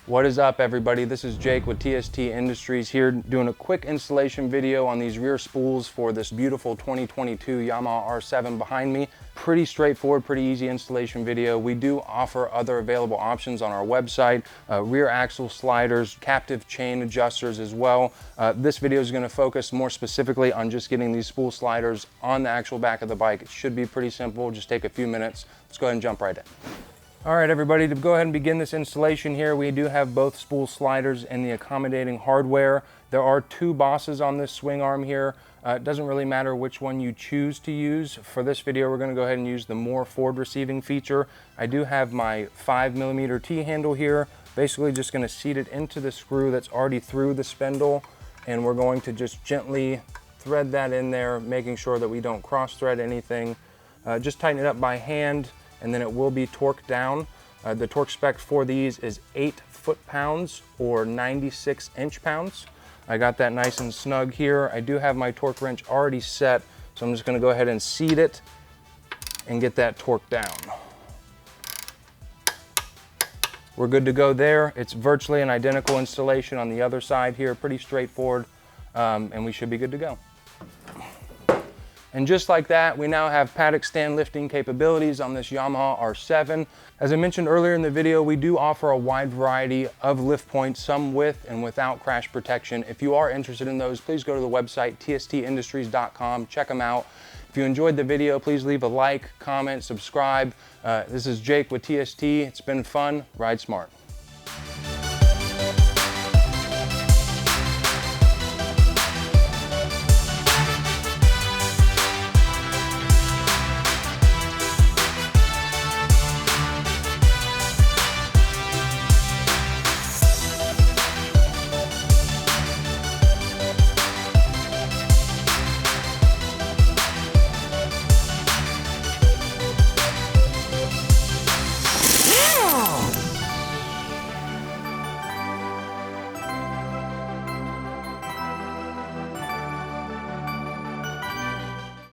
What is up, everybody? This is Jake with TST Industries here doing a quick installation video on these rear spools for this beautiful 2022 Yamaha R7 behind me. Pretty straightforward, pretty easy installation video. We do offer other available options on our website, rear axle sliders, captive chain adjusters as well. This video is going to focus more specifically on just getting these spool sliders on the actual back of the bike. It should be pretty simple, just take a few minutes. Let's go ahead and jump right in. All right, everybody, to go ahead and begin this installation here, we do have both spool sliders and the accommodating hardware. There are two bosses on this swing arm here. It doesn't really matter which one you choose to use. For this video, we're gonna go ahead and use the more forward receiving feature. I do have my 5mm T-handle here, basically just gonna seat it into the screw that's already through the spindle, and we're going to just gently thread that in there, making sure that we don't cross thread anything. Just tighten it up by hand, and then it will be torqued down. The torque spec for these is 8 foot-pounds or 96 inch-pounds. I got that nice and snug here. I do have my torque wrench already set, so I'm just gonna go ahead and seat it and get that torque down. We're good to go there. It's virtually an identical installation on the other side here, pretty straightforward, and we should be good to go. And just like that, we now have paddock stand lifting capabilities on this Yamaha R7. As I mentioned earlier in the video, we do offer a wide variety of lift points, some with and without crash protection. If you are interested in those, please go to the website, tstindustries.com, check them out. If you enjoyed the video, please leave a like, comment, subscribe. This is Jake with TST. It's been fun. Ride smart.